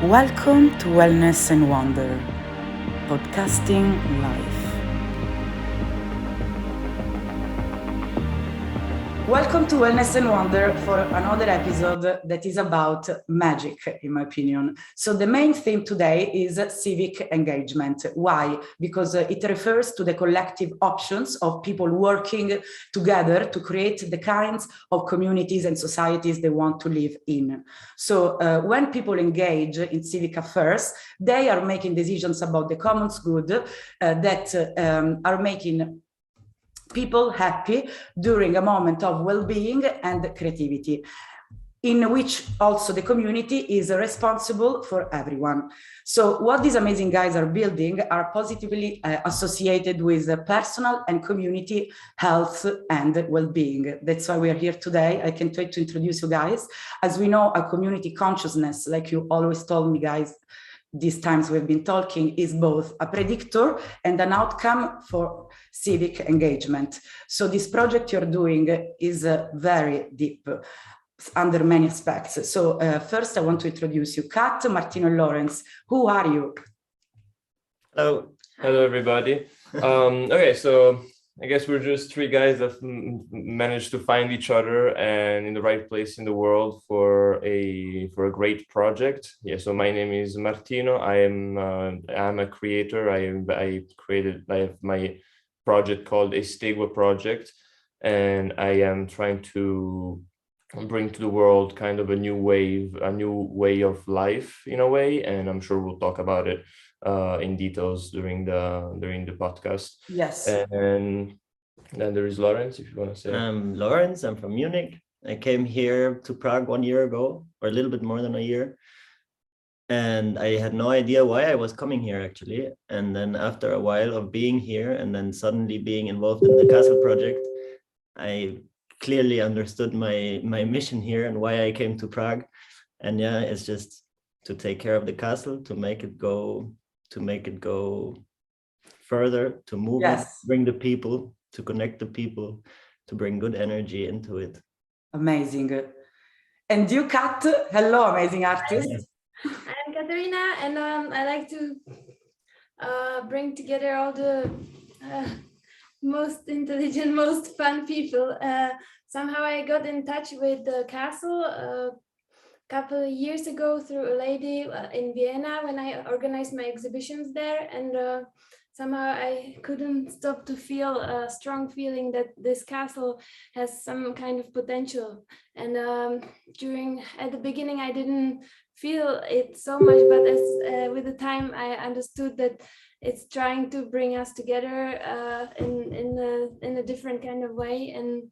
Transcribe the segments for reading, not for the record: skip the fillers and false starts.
Welcome to Wellness and Wonder, podcasting live. Welcome to Wellness and Wonder for another episode that is about magic, in my opinion. So the main theme today is civic engagement. Why? Because it refers to the collective options of people working together to create the kinds of communities and societies they want to live in. So when people engage in civic affairs, they are making decisions about the common good that are making people happy during a moment of well-being and creativity, in which also the community is responsible for everyone. So what these amazing guys are building are positively associated with personal and community health and well-being. That's why we are here today. I can't wait to introduce you guys. As we know, a community consciousness, like you always told me, guys, these times we've been talking, is both a predictor and an outcome for civic engagement. So this project you're doing is very deep under many aspects. So first I want to introduce you. Kat, Martino and Lorenz, who are you? Hello. Hello, everybody. Okay, so I guess we're just three guys that managed to find each other and in the right place in the world for a great project. Yeah. So my name is Martino. I'm a creator. I have my project called Estegua project, and I am trying to bring to the world kind of a new way of life in a way, and I'm sure we'll talk about it in details during the podcast. Yes. And then there is Lorenz, if you want to say. I'm Lorenz. I'm from Munich. I came here to Prague 1 year ago, or a little bit more than a year. And I had no idea why I was coming here, actually. And then after a while of being here and then suddenly being involved in the castle project, I clearly understood my mission here and why I came to Prague. And yeah, it's just to take care of the castle, to make it go further, to move it, bring the people, to connect the people, to bring good energy into it. Amazing. And you, Kat? Hello, amazing artist. I'm Katerina, and I like to bring together all the most intelligent, most fun people. Somehow I got in touch with the castle a couple of years ago through a lady in Vienna when I organized my exhibitions there, and somehow I couldn't stop to feel a strong feeling that this castle has some kind of potential. And at the beginning, I didn't feel it so much, but with the time, I understood that it's trying to bring us together in a different kind of way. And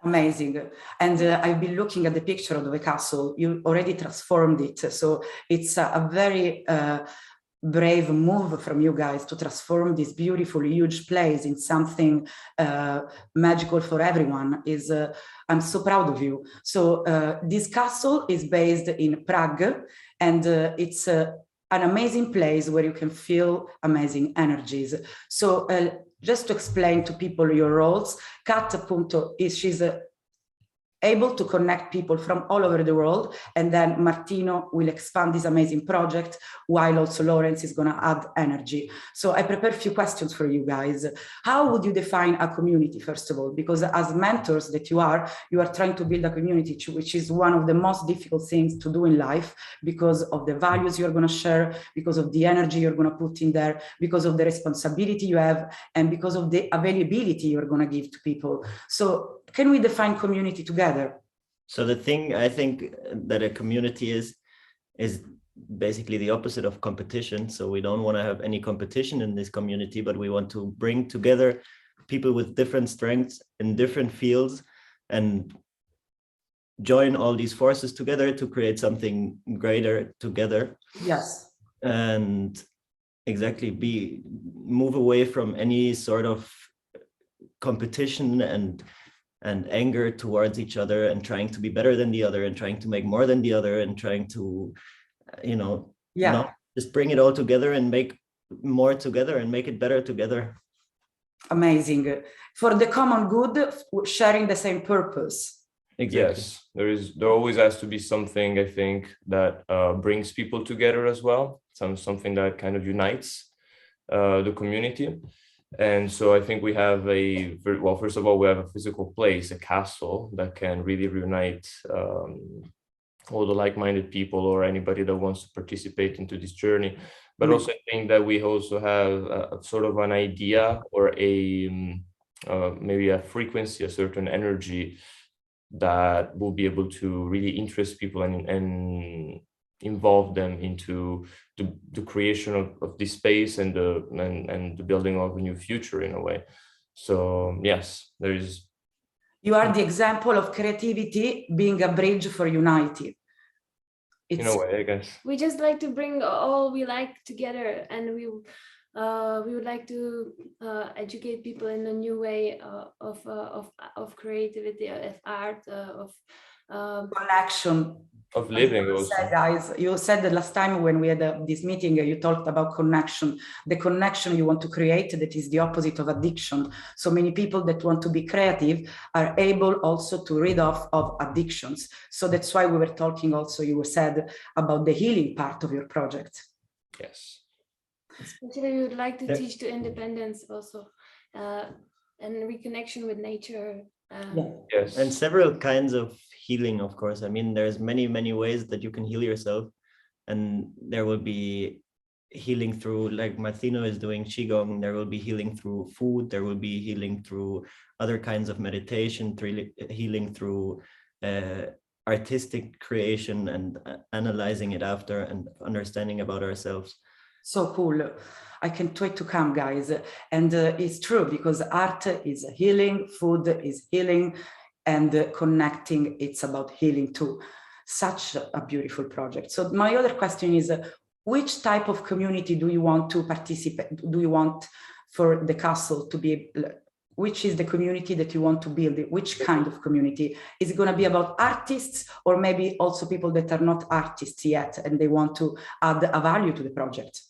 amazing. And I've been looking at the picture of the castle. You already transformed it. So it's a very brave move from you guys to transform this beautiful, huge place in something magical for everyone. I'm so proud of you. So this castle is based in Prague, and it's an amazing place where you can feel amazing energies. So just to explain to people your roles, Kat she's able to connect people from all over the world, and then Martino will expand this amazing project, while also Lorenz is going to add energy. So I prepared a few questions for you guys. How would you define a community, first of all? Because as mentors that you are trying to build a community, which is one of the most difficult things to do in life, because of the values you're going to share, because of the energy you're going to put in there, because of the responsibility you have, and because of the availability you're going to give to people. So can we define community together? So the thing I think that a community is basically the opposite of competition. So we don't want to have any competition in this community, but we want to bring together people with different strengths in different fields and join all these forces together to create something greater together. Yes. And exactly move away from any sort of competition and anger towards each other and trying to be better than the other and trying to make more than the other and trying to, just bring it all together and make more together and make it better together. Amazing. For the common good, sharing the same purpose. Exactly. Yes, there always has to be something, I think, that brings people together as well, something that kind of unites the community. And so I think we have well, first of all, we have a physical place, a castle that can really reunite all the like-minded people or anybody that wants to participate into this journey. But also I think that we also have a sort of an idea or maybe a frequency, a certain energy that will be able to really interest people and involve them into the creation of this space and the building of a new future in a way. So yes, there is. You are the example of creativity being a bridge for unity. In a way, I guess. We just like to bring all we like together, and we would like to educate people in a new way of creativity, of art, of connection. Of living you also. Said, guys, you said the last time when we had this meeting, you talked about connection, the connection you want to create that is the opposite of addiction. So many people that want to be creative are able also to rid off of addictions. So that's why we were talking also, you said, about the healing part of your project. Yes. Especially we would like to teach to independence also, and reconnection with nature. Yes. And several kinds of healing, of course. I mean, there's many ways that you can heal yourself, and there will be healing through, like Martino is doing Qigong, there will be healing through food, there will be healing through other kinds of meditation, healing through artistic creation and analyzing it after and understanding about ourselves. So cool. I can't wait to come, guys. And it's true, because art is healing, food is healing, and connecting, it's about healing too. Such a beautiful project. So my other question is, which type of community do you want to participate? Do you want for the castle to be, which is the community that you want to build? Which kind of community? Is it going to be about artists, or maybe also people that are not artists yet and they want to add a value to the project?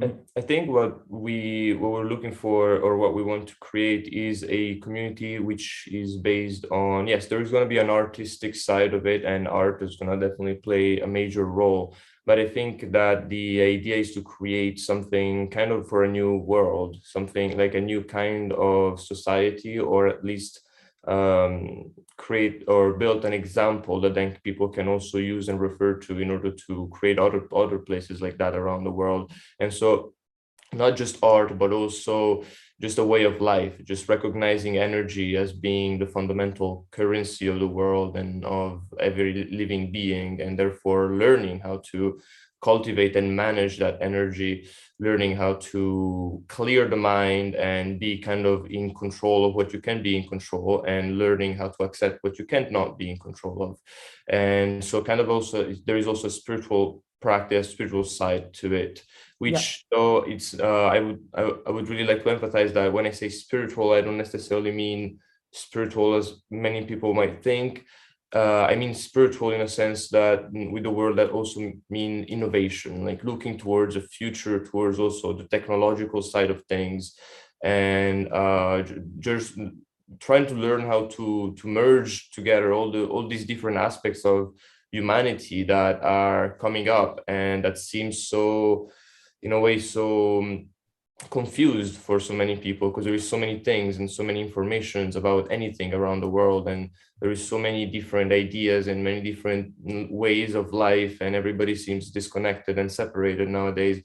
I think what we're looking for, or what we want to create, is a community which is based on, yes, there's going to be an artistic side of it, and art is going to definitely play a major role. But I think that the idea is to create something kind of for a new world, something like a new kind of society, or at least create or build an example that then people can also use and refer to in order to create other places like that around the world. And so not just art, but also just a way of life, just recognizing energy as being the fundamental currency of the world and of every living being, and therefore learning how to cultivate and manage that energy, learning how to clear the mind and be kind of in control of what you can be in control, and learning how to accept what you can't not be in control of. And so kind of also, there is also a spiritual practice, spiritual side to it, which though it's, I would really like to emphasize that when I say spiritual, I don't necessarily mean spiritual as many people might think. I mean spiritual in a sense that with the word that also mean innovation, like looking towards a future, towards also the technological side of things, and just trying to learn how to merge together all these different aspects of humanity that are coming up, and that seems so, in a way, so confused for so many people, because there is so many things and so many informations about anything around the world, and there is so many different ideas and many different ways of life, and everybody seems disconnected and separated nowadays.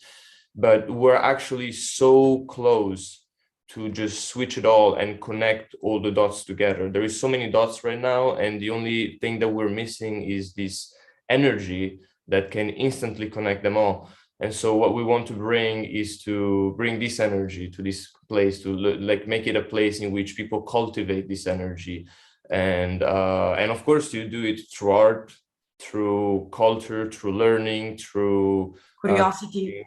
But we're actually so close to just switch it all and connect all the dots together. There is so many dots right now, and the only thing that we're missing is this energy that can instantly connect them all. And so what we want to bring is to bring this energy to this place, to like make it a place in which people cultivate this energy, and of course you do it through art, through culture, through learning, through curiosity,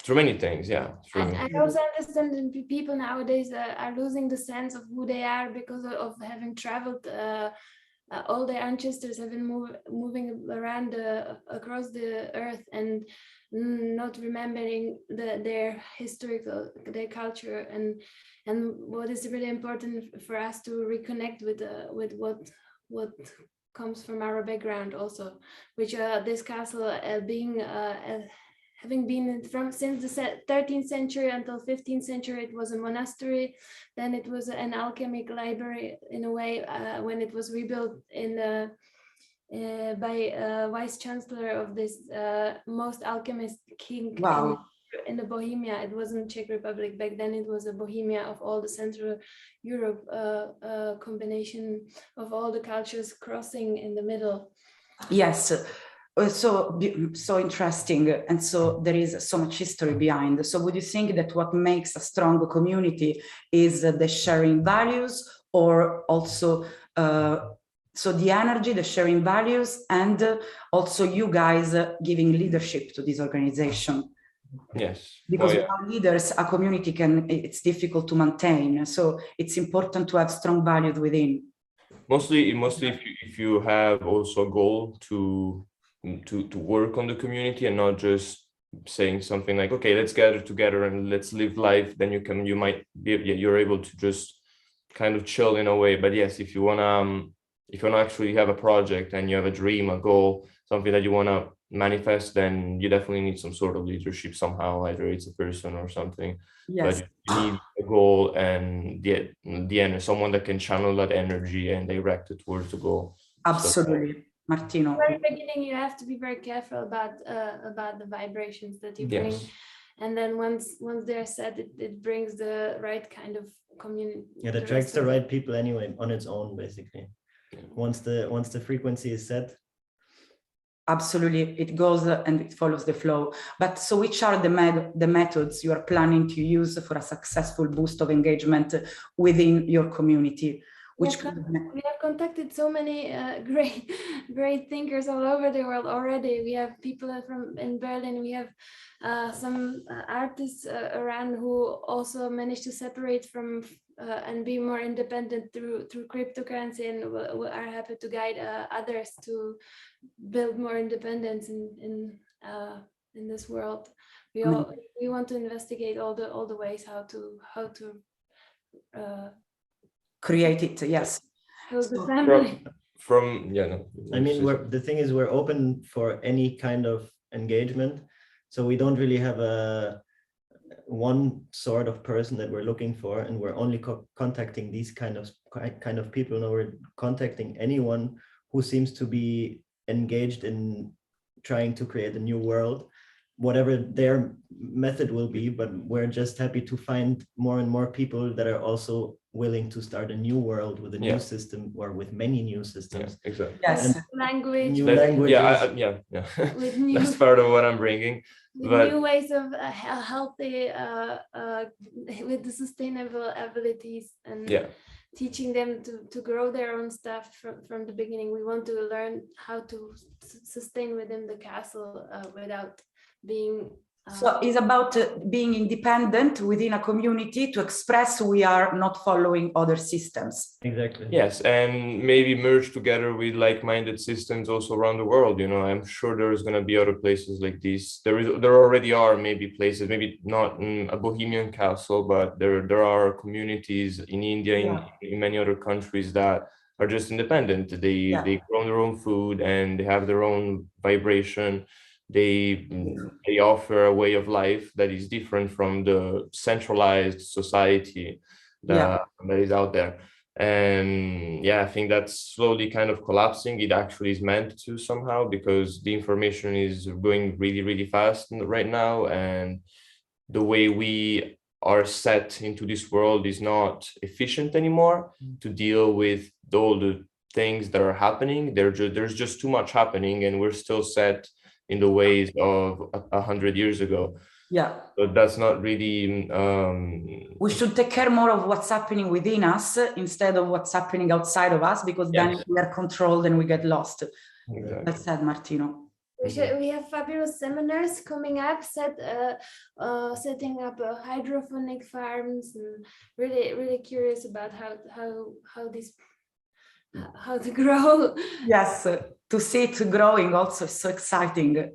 through many things. Yeah. I also understand that people nowadays are losing the sense of who they are because of having traveled. All their ancestors have been moving around across the earth and not remembering their historical, their culture, and what is really important for us to reconnect with what comes from our background also, which this castle having been since the 13th century until 15th century, it was a monastery. Then it was an alchemic library in a way when it was rebuilt by vice chancellor of this most alchemist king. Wow. In the Bohemia. It wasn't Czech Republic back then. It was a Bohemia of all the Central Europe, combination of all the cultures crossing in the middle. Yes. So interesting, and so there is so much history behind. So would you think that what makes a strong community is the sharing values, or also so the energy, the sharing values, and also you guys giving leadership to this organization? Yes, Because without leaders, a community it's difficult to maintain. So it's important to have strong values within. Mostly if you have also a goal to work on the community and not just saying something like, okay, let's gather together and let's live life, then you might be, you're able to just kind of chill in a way. But yes, if you wanna actually have a project and you have a dream, a goal, something that you wanna manifest, then you definitely need some sort of leadership somehow, either it's a person or something. Yes. But you need a goal and the end, someone that can channel that energy and direct it towards the goal. Absolutely. So, Martino. At the very beginning, you have to be very careful about the vibrations that you bring. Yes. And then once they're set, it brings the right kind of community. Yeah, it attracts the right people anyway on its own, basically. Yeah. Once the frequency is set. Absolutely, it goes and it follows the flow. But so which are the methods you are planning to use for a successful boost of engagement within your community? We have contacted so many great thinkers all over the world already. We have people in Berlin. We have some artists around who also managed to separate from and be more independent through cryptocurrency, and are happy to guide others to build more independence in this world. We want to investigate all the ways how to create it. Yes. The family. I mean, the thing is, we're open for any kind of engagement, so we don't really have one sort of person that we're looking for, and we're only contacting these kind of people. No, we're contacting anyone who seems to be engaged in trying to create a new world, whatever their method will be. But we're just happy to find more and more people that are also willing to start a new world with a new system, or with many new systems. Yeah, exactly. Yes. Language. New languages. Yeah. With that's part of what I'm bringing. With new ways of healthy, with the sustainable abilities, and teaching them to grow their own stuff from the beginning. We want to learn how to sustain within the castle without being. So it's about being independent within a community to express we are not following other systems. Exactly. Yes, and maybe merge together with like-minded systems also around the world. You know, I'm sure there's going to be other places like this. There already are maybe places, maybe not in a Bohemian castle, but there are communities in India, in many other countries that are just independent. They grow their own food and they have their own vibration. They offer a way of life that is different from the centralized society that is out there. And I think that's slowly kind of collapsing. It actually is meant to somehow, because the information is going really, really fast right now. And the way we are set into this world is not efficient anymore to deal with all the things that are happening. There's just too much happening, and we're still set in the ways of 100 years ago. Yeah. So that's not really. We should take care more of what's happening within us instead of what's happening outside of us, because then we are controlled and we get lost. Exactly. That's said, Martino. We have fabulous seminars coming up, setting up hydroponic farms, and really curious about how to grow. Yes, to see it growing also is so exciting.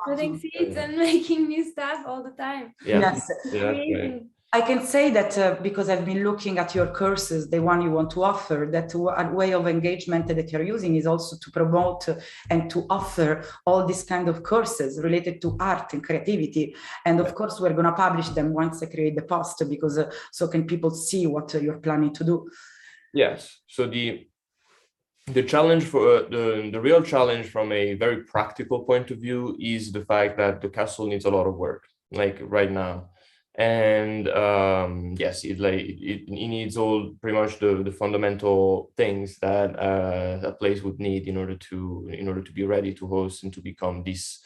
Putting seeds and making new stuff all the time. Yes. Yeah, I can say that because I've been looking at your courses, the one you want to offer, that a way of engagement that you're using is also to promote and to offer all these kind of courses related to art and creativity. And of course, we're going to publish them once I create the post, because so can people see what you're planning to do. Yes. So the challenge for the real challenge from a very practical point of view is the fact that the castle needs a lot of work, like right now. And yes, it needs all pretty much the fundamental things that a place would need in order to be ready to host and to become this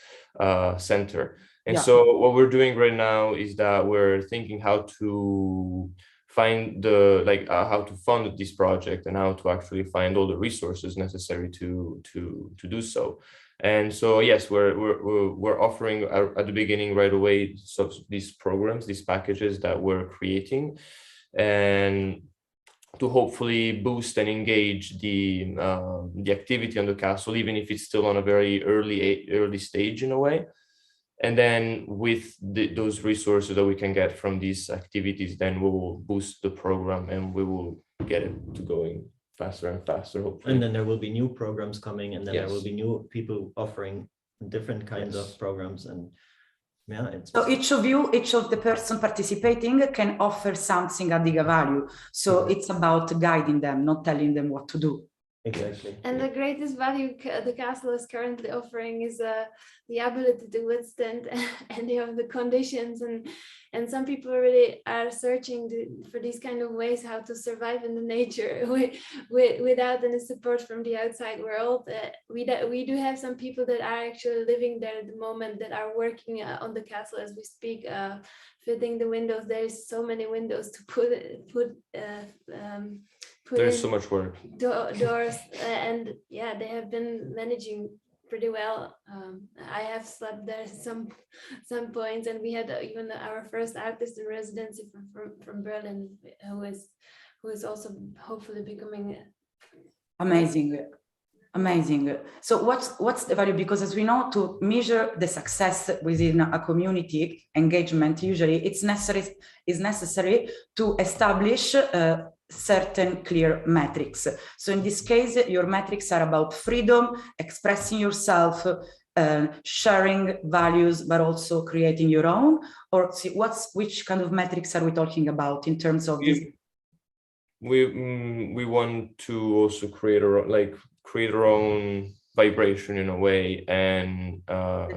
center. And so what we're doing right now is that we're thinking how to find how to fund this project and how to actually find all the resources necessary to do so. And so yes, we're offering at the beginning right away so these programs, these packages that we're creating, and to hopefully boost and engage the activity on the castle, even if it's still on a very early stage in a way. And then with those resources that we can get from these activities, then we will boost the program and we will get it to going faster and faster, hopefully. And then there will be new programs coming, and then there will be new people offering different kinds of programs. And yeah, so each of the person participating can offer something adding a value. So it's about guiding them, not telling them what to do. Exactly. And the greatest value the castle is currently offering is the ability to withstand any of the conditions, and some people really are searching for these kind of ways how to survive in the nature without any support from the outside world. We do have some people that are actually living there at the moment, that are working on the castle as we speak, fitting the windows. There's so many windows to put there's so much work, doors, and yeah, they have been managing pretty well. I have slept there some points, and we had even our first artist in residency from Berlin, who is also hopefully becoming amazing. So what's the value? Because as we know, to measure the success within a community engagement, usually it's necessary to establish certain clear metrics. So in this case, your metrics are about freedom, expressing yourself, sharing values, but also creating your own. Or which kind of metrics are we talking about in terms of this? We want to also create our own vibration in a way, and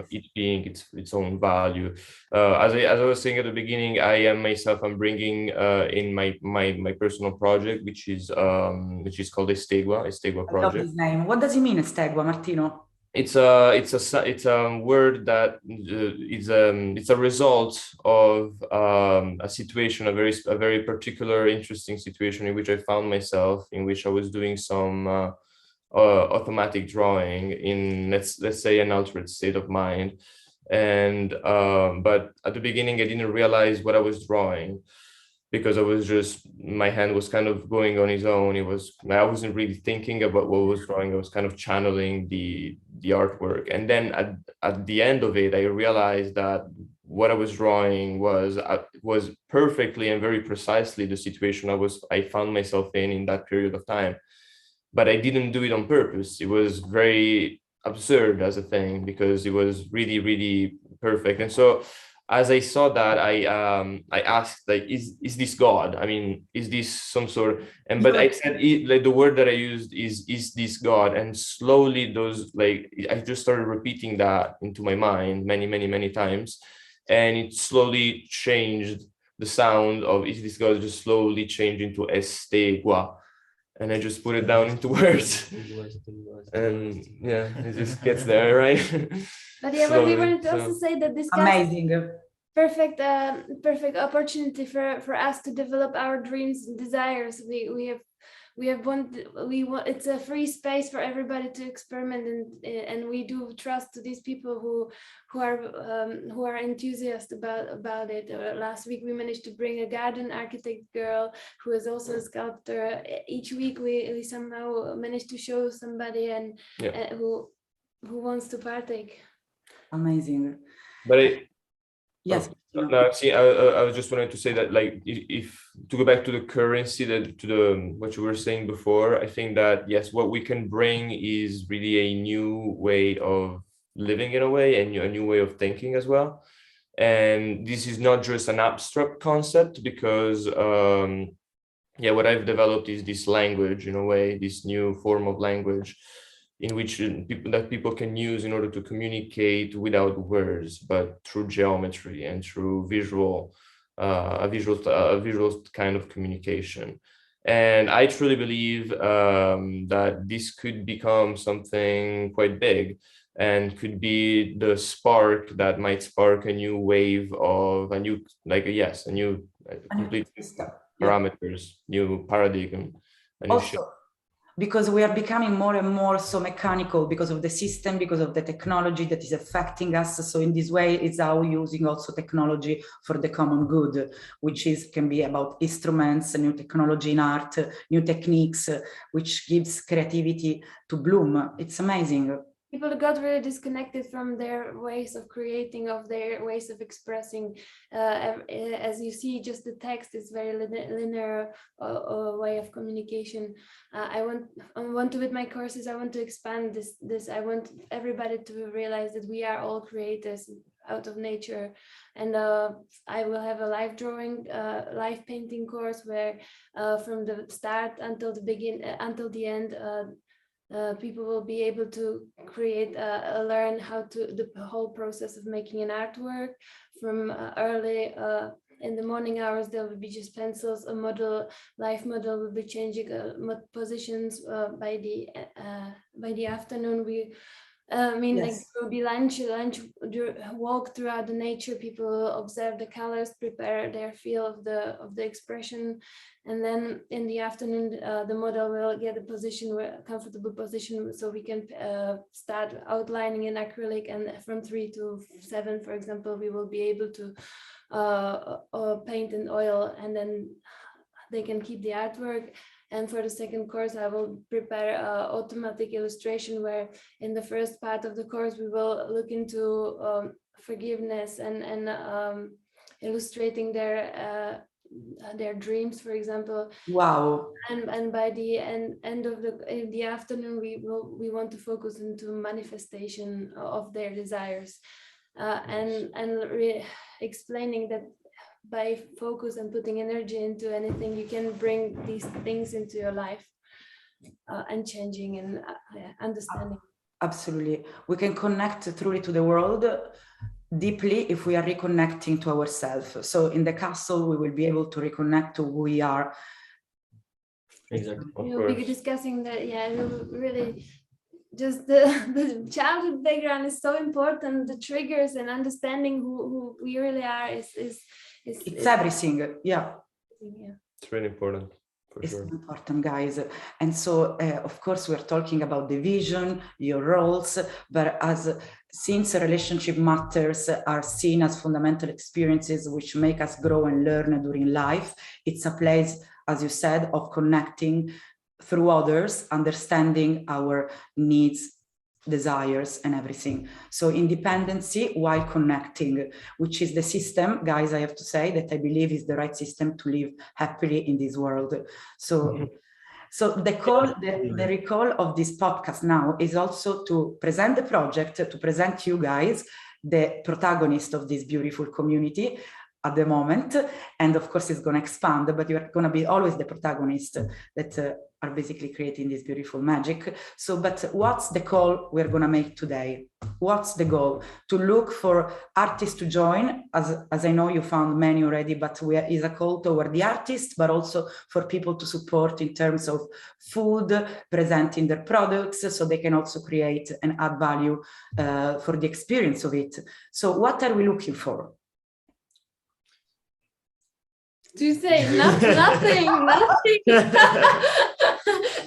it being its own value. As I was saying at the beginning, I'm bringing in my personal project, which is called Estegua project. I love this name. What does it mean, Estegua, Martino? It's a word that it's a result of a situation, a very particular, interesting situation in which I found myself, in which I was doing some automatic drawing in let's say an altered state of mind, and but at the beginning I didn't realize what I was drawing, because my hand was kind of going on its own. I wasn't really thinking about what I was drawing. I was kind of channeling the artwork, and then at the end of it I realized that what I was drawing was perfectly and very precisely the situation I found myself in that period of time. But I didn't do it on purpose. It was very absurd as a thing, because it was really, really perfect. And so as I saw that, I asked, like, is this God? I mean, is this some sort of, but I said, like, the word that I used is this God? And slowly I just started repeating that into my mind many times. And it slowly changed. The sound of is this God just slowly changed into Estegua. And I just put it down into words, and yeah, it just gets there, right? But yeah, but we wanted to also say that this amazing, perfect opportunity for us to develop our dreams and desires. It's a free space for everybody to experiment, and we do trust to these people who are enthusiastic about it. Last week we managed to bring a garden architect girl who is also a sculptor. Each week we somehow managed to show somebody who wants to partake. Amazing. But yes, No, see, I was just wanting to say that, like, if to go back to the currency, what you were saying before, I think that yes, what we can bring is really a new way of living in a way, and a new way of thinking as well. And this is not just an abstract concept, because yeah, what I've developed is this language, in a way, this new form of language in which people can use in order to communicate without words, but through geometry and through a visual kind of communication. And I truly believe that this could become something quite big, and could be the spark that might spark a new wave of a new, complete parameters, new paradigm, a new shift. Also, because we are becoming more and more so mechanical because of the system, because of the technology that is affecting us. So in this way, it's how using also technology for the common good, which can be about instruments, new technology in art, new techniques, which gives creativity to bloom. It's amazing. People got really disconnected from their ways of creating, of their ways of expressing. As you see, just the text is very linear way of communication. I want to, with my courses, I want to expand this. I want everybody to realize that we are all creators out of nature. And I will have a live drawing, live painting course where from the start until the end, people will be able to create, learn how to, the whole process of making an artwork from early in the morning hours. There will be just pencils, a model, live model will be changing positions by the afternoon. Yes. Like there will be lunch, walk throughout the nature. People will observe the colors, prepare their feel of the expression, and then in the afternoon, the model will get a comfortable position, so we can start outlining in acrylic. And from 3 to 7, for example, we will be able to paint in oil, and then they can keep the artwork. And for the second course, I will prepare automatic illustration, where in the first part of the course, we will look into forgiveness and illustrating their dreams, for example. Wow. And by the end of the afternoon, we want to focus into manifestation of their desires, and explaining that by focus and putting energy into anything, you can bring these things into your life, and changing and understanding. Absolutely. We can connect truly to the world deeply if we are reconnecting to ourselves. So in the castle, we will be able to reconnect to who we are. Exactly. We'll be discussing that. Yeah, really. Just the childhood background is so important. The triggers and understanding who we really are is everything. Yeah. It's really important. It's important, guys. And so, of course, we're talking about the vision, your roles, but since relationship matters are seen as fundamental experiences which make us grow and learn during life, it's a place, as you said, of connecting through others, understanding our needs, desires, and everything. So independency while connecting, which is the system, guys, I have to say that I believe is the right system to live happily in this world. So, so the recall of this podcast now is also to present the project, to present you guys, the protagonist of this beautiful community at the moment. And of course it's going to expand, but you're going to be always the protagonist that are basically creating this beautiful magic. So, but what's the call we're going to make today? What's the goal? To look for artists to join, as I know you found many already, but is a call toward the artists, but also for people to support in terms of food, presenting their products, so they can also create and add value for the experience of it. So what are we looking for? To say nothing.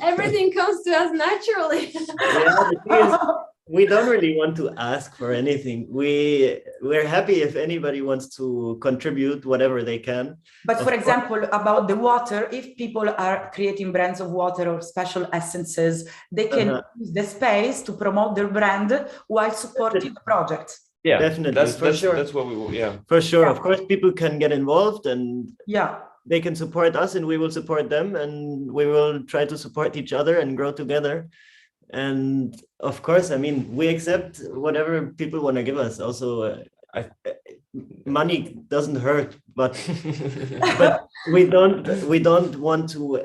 Everything comes to us naturally. Yeah, we don't really want to ask for anything. We're happy if anybody wants to contribute whatever they can. But for example, about the water, if people are creating brands of water or special essences, they can use the space to promote their brand while supporting the project. Yeah, definitely, that's what we will. Yeah, for sure. Of course, people can get involved and Yeah, they can support us and we will support them and we will try to support each other and grow together. And of course, I mean, we accept whatever people want to give us. Also, money doesn't hurt, but we don't want to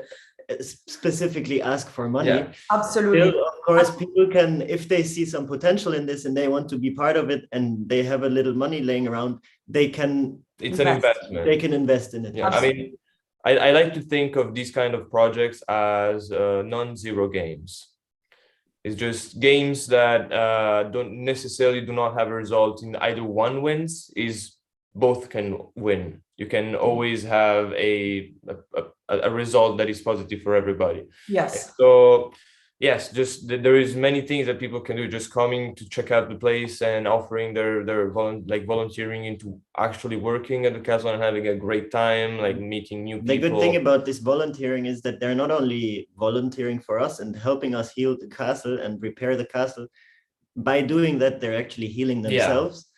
specifically ask for money. Yeah. absolutely. Still, of course, people can, if they see some potential in this and they want to be part of it and they have a little money laying around, they can it's an investment. they can invest in it. Yeah, I mean, I like to think of these kind of projects as non-zero games. It's just games that don't necessarily do not have a result in either one wins, is both can win. You can always have a result that is positive for everybody. Yes. So yes, just there is many things that people can do, just coming to check out the place and offering their volunteering into actually working at the castle and having a great time, like meeting new people. The good thing about this volunteering is that they're not only volunteering for us and helping us heal the castle and repair the castle. By doing that, they're actually healing themselves. Yeah.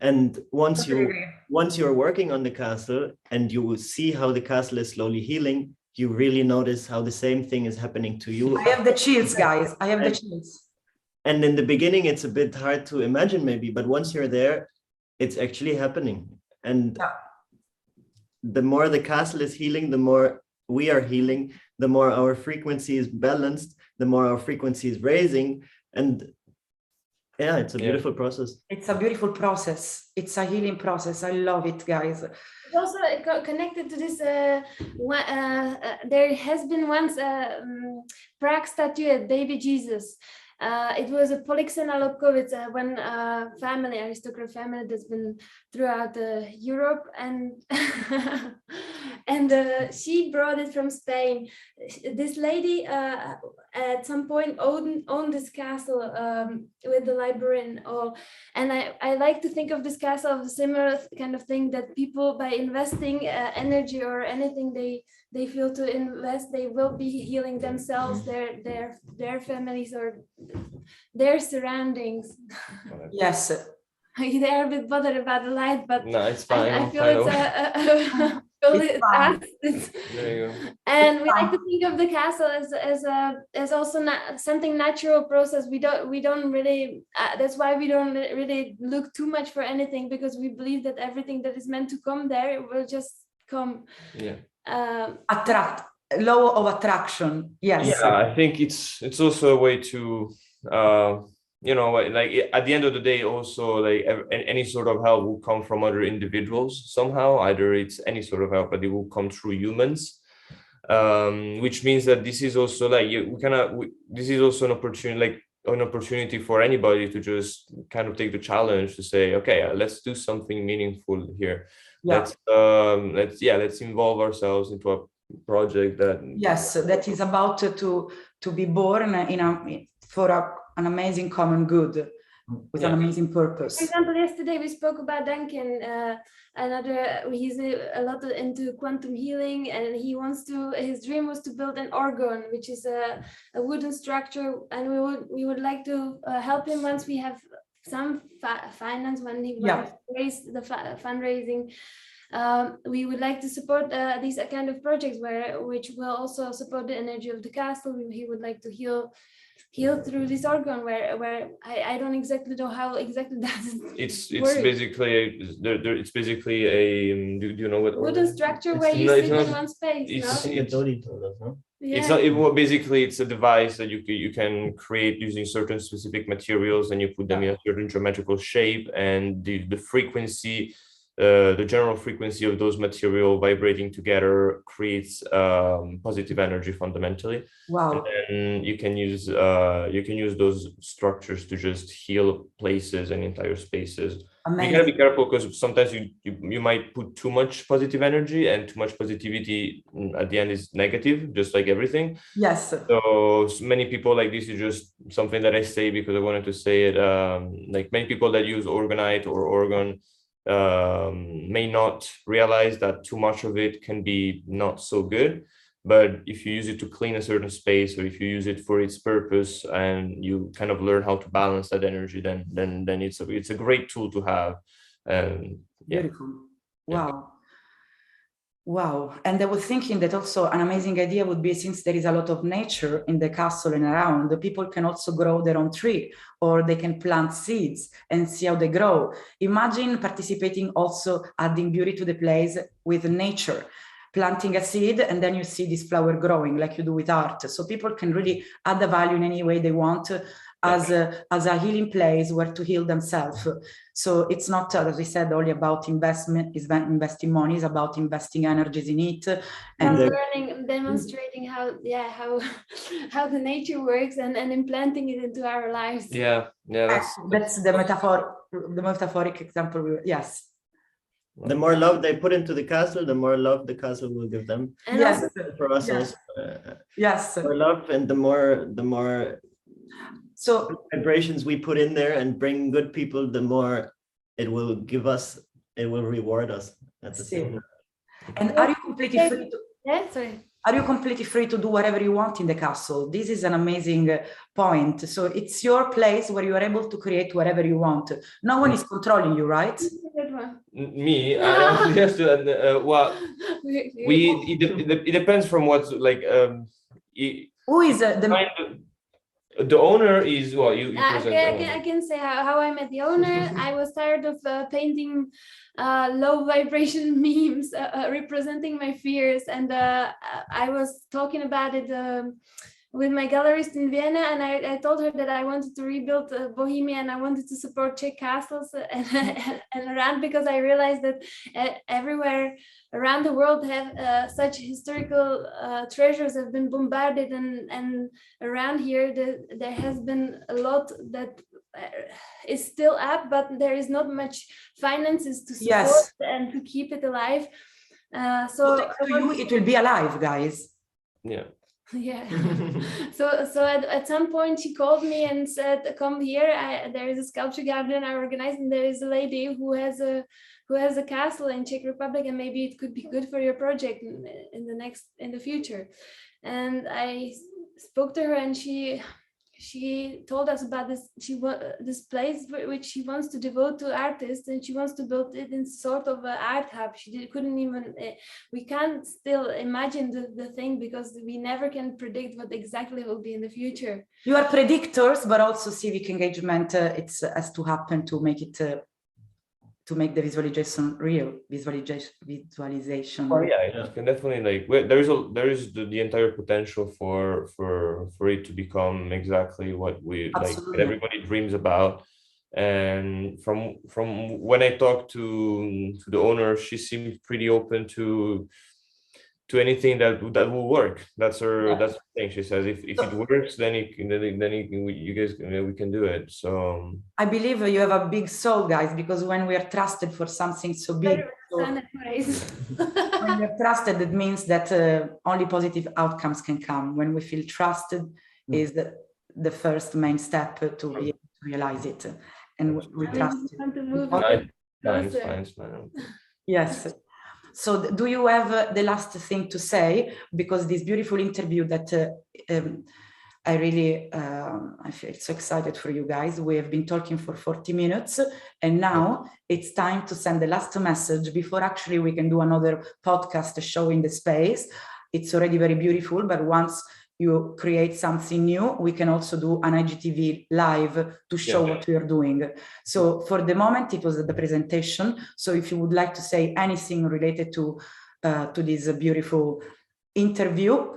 And once you're working on the castle and you see how the castle is slowly healing, you really notice how the same thing is happening to you. I have the chills, guys. I have the chills. And in the beginning, it's a bit hard to imagine maybe, but once you're there, it's actually happening. And the more the castle is healing, the more we are healing, the more our frequency is balanced, the more our frequency is raising. And yeah, it's a beautiful process. It's a beautiful process. It's a healing process. I love it, guys. It's also connected to this. There has been once a Prague statuette, Baby Jesus. It was a Polixena Lobkowicz, one family, aristocrat family that's been throughout Europe, and and she brought it from Spain. This lady at some point owned this castle with the library and all. And I like to think of this castle of a similar kind of thing, that people, by investing energy or anything they feel to invest, they will be healing themselves, their families, or their surroundings. Yes. They're a bit bothered about the light, but no, it's fine. I feel it's there you go. And we like to think of the castle as also something natural process. We don't really. That's why we don't really look too much for anything, because we believe that everything that is meant to come there will just come. Yeah. Law of attraction. Yes. Yeah, I think it's also a way to like at the end of the day, also, like any sort of help will come from other individuals somehow. Either it's any sort of help, but it will come through humans, which means that this is also like this is also an opportunity for anybody to just kind of take the challenge to say, okay, let's do something meaningful here. Yeah. Let's involve ourselves into a project that is about to be born for an amazing common good with an amazing purpose. For example, yesterday we spoke about Duncan, he's a lot into quantum healing, and his dream was to build an organ, which is a wooden structure, and we would like to help him once we have some finance, when he wants to raise the fundraising. We would like to support these kind of projects which will also support the energy of the castle. He would like to heal through this organ, where I don't exactly know how exactly that it's basically a do you know what wooden structure where you sit in one space? It's a device that you can create using certain specific materials, and you put them in a certain geometrical shape, and the frequency, the general frequency of those materials vibrating together creates positive energy fundamentally. Wow! And you can use those structures to just heal places and entire spaces. Amazing. You gotta be careful, because sometimes you might put too much positive energy, and too much positivity at the end is negative, just like everything. Yes. So many people, like, this is just something that I say because I wanted to say it. Like, many people that use orgonite or organ may not realize that too much of it can be not so good. But if you use it to clean a certain space, or if you use it for its purpose, and you kind of learn how to balance that energy, then it's a great tool to have. Yeah. Beautiful. Wow. Wow. And I was thinking that also an amazing idea would be, since there is a lot of nature in the castle and around, the people can also grow their own tree, or they can plant seeds and see how they grow. Imagine participating, also adding beauty to the place with nature, planting a seed, and then you see this flower growing like you do with art. So people can really add the value in any way they want, as a healing place where to heal themselves. So it's not, as we said, only about investing money, it's about investing energies in it. And learning, demonstrating how the nature works, and implanting it into our lives. Yeah, that's the metaphoric example. Yes. The more love they put into the castle, the more love the castle will give them. And yes. also, For us, Yes. Yes. more love, and the more So vibrations we put in there and bring good people, the more it will give us, it will reward us at the same time. and are you completely free to, yeah, sorry. are you completely free to do whatever you want in the castle? This is an amazing point. So it's your place where you are able to create whatever you want. No one is controlling you, right? Good one. Me, yes, well, it depends from what's like. Who is The owner is what you present. I can say how I met the owner. I was tired of painting low vibration memes representing my fears, and I was talking about it with my gallerist in Vienna, and I told her that I wanted to rebuild Bohemia, and I wanted to support Czech castles and around, because I realized that everywhere around the world have such historical treasures have been bombarded, and around here there has been a lot that is still up, but there is not much finances to support and to keep it alive. So to you, it will be alive, guys. Yeah. Yeah. so at some point she called me and said, come here, there is a sculpture garden I organized, and there is a lady who has a castle in Czech Republic, and maybe it could be good for your project in the future. And I spoke to her, and she told us about this place which she wants to devote to artists, and she wants to build it in sort of an art hub. We can't still imagine the thing, because we never can predict what exactly will be in the future. You are predictors, but also civic engagement, it has to happen to make it to make the visualization real, visualization. Oh yeah, it can definitely, like, there is the entire potential for it to become exactly what we like, that everybody dreams about. And from when I talked to the owner, she seemed pretty open to anything that will work. That's her. That's the thing. She says if it works, then you guys, we can do it. So I believe you have a big soul, guys, because when we are trusted for something so big, when we are trusted, it means that only positive outcomes can come. When we feel trusted, is the first main step to be able to realize it, and we trust it. Thanks, man. Yes. So do you have the last thing to say? Because this beautiful interview that I feel so excited for you guys. We have been talking for 40 minutes, and now it's time to send the last message before actually we can do another podcast show in the space. It's already very beautiful, but once you create something new, we can also do an IGTV live to show what we are doing. So for the moment, it was the presentation. So if you would like to say anything related to this beautiful interview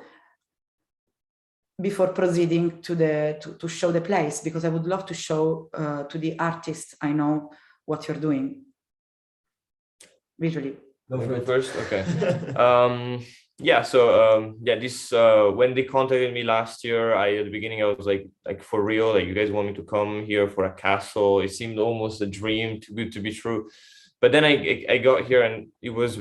before proceeding to show the place, because I would love to show to the artists I know what you're doing visually. Go for it first, okay. Yeah, so this when they contacted me last year, at the beginning I was like for real, like, you guys want me to come here for a castle? It seemed almost a dream, too good to be true. But then I got here, and this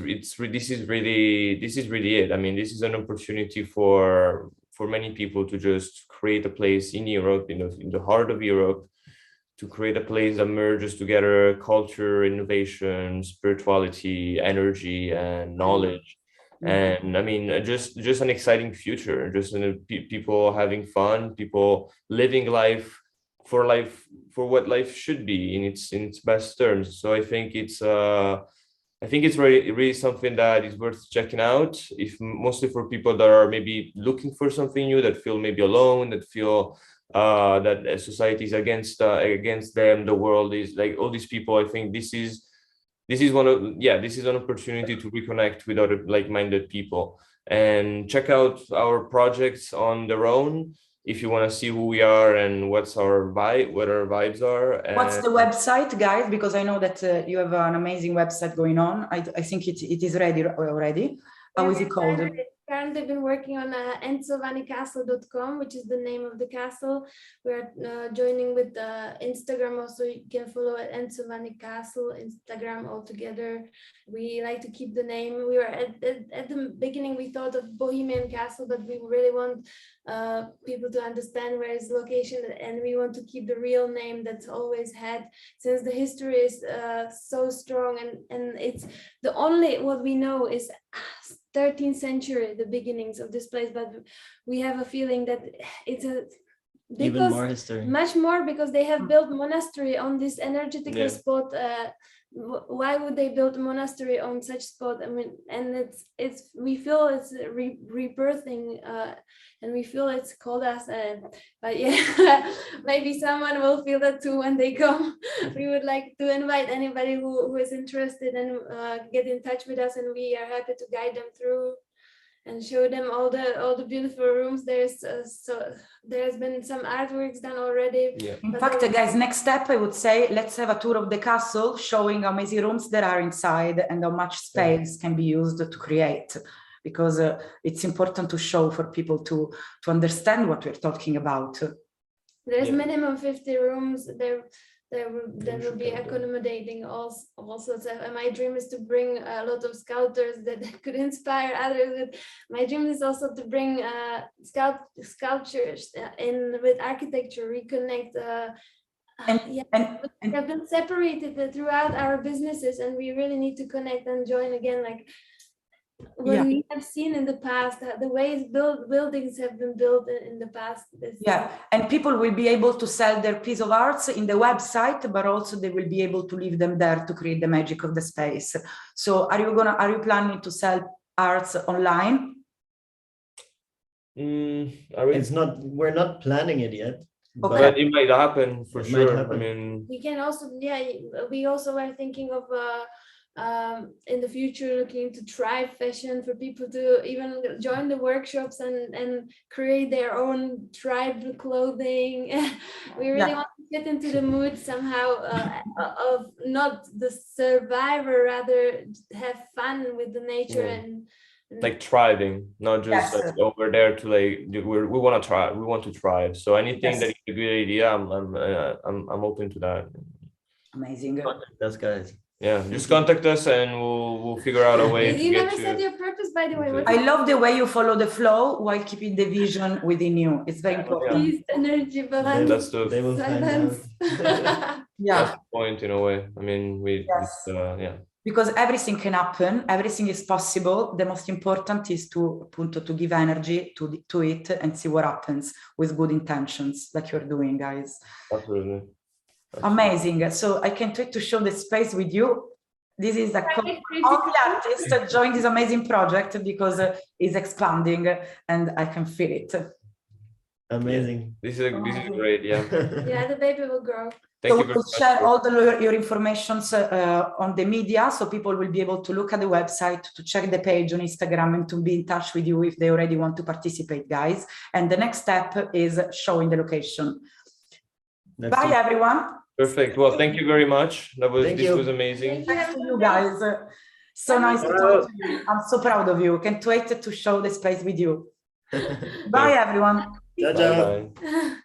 is really it. I mean, this is an opportunity for many people to just create a place in Europe, in the heart of Europe, to create a place that merges together culture, innovation, spirituality, energy, and knowledge. And I mean, just an exciting future, just people having fun, people living life for what life should be in its best terms. So I think it's really something that is worth checking out, if mostly for people that are maybe looking for something new, that feel maybe alone, that feel that society is against them, the world is like all these people. I think this is an opportunity to reconnect with other like-minded people and check out our projects on their own if you want to see who we are and what our vibes are. And what's the website, guys? Because I know that you have an amazing website going on. I think it is ready already. How is it called? Currently been working on ENCOVANYcastle.com, which is the name of the castle. We're joining with Instagram also. You can follow at ENCOVANY Castle Instagram altogether. We like to keep the name. We were at the beginning, we thought of Bohemian Castle, but we really want people to understand where it's located, and we want to keep the real name that's always had, since the history is so strong, and it's the only what we know is 13th century, the beginnings of this place, but we have a feeling that it's even more history, much more, because they have built monastery on this energetical spot. Why would they build a monastery on such spot? I mean, and we feel it's rebirthing, and we feel it's called us. But yeah, maybe someone will feel that too when they come. We would like to invite anybody who is interested and get in touch with us, and we are happy to guide them through and show them all the beautiful rooms. There's been some artworks done already. Yeah. In fact, guys, next step, I would say, let's have a tour of the castle, showing how many rooms there are inside and how much space can be used to create, because it's important to show for people to understand what we're talking about. There's minimum 50 rooms. There will be accommodating all sorts of, and my dream is to bring a lot of sculptors that could inspire others. My dream is also to bring sculptures in with architecture, reconnect. We have been separated throughout our businesses, and we really need to connect and join again, like what we have seen in the past, the ways buildings have been built in the past. And people will be able to sell their piece of arts in the website, but also they will be able to leave them there to create the magic of the space. So are you planning to sell arts online? We're not planning it yet. Okay. But it might happen for sure. I mean, we can also, we also are thinking of in the future looking to tribe fashion, for people to even join the workshops and create their own tribe clothing. We really want to get into the mood somehow of not the survivor, rather have fun with the nature and like thriving, not just like over there to like we want to thrive. So anything that is a good idea, I'm open to that. Amazing. That's guys. Yeah, just contact us and we'll figure out a way to you get never to. said your purpose, by the way. I love the way you follow the flow while keeping the vision within you. It's very important. Peace, energy, balance, They will silence. find out. That's the point in a way. I mean, because everything can happen, everything is possible. The most important is to give energy to it and see what happens with good intentions, like you're doing, guys. Absolutely. Amazing. So I can't wait to show the space with you. This is the only artist that joined this amazing project, because it's expanding and I can feel it. Amazing. This is great. Yeah. Yeah, the baby will grow. Thank you So very we'll much. share all your information on the media, so people will be able to look at the website, to check the page on Instagram, and to be in touch with you if they already want to participate, guys. And the next step is showing the location. Bye, everyone. Perfect. Well, thank you very much. This was amazing. Thanks to you guys. So nice to talk to you. I'm so proud of you. Can't wait to show the space with you. Bye, everyone. Ciao, ciao. Bye.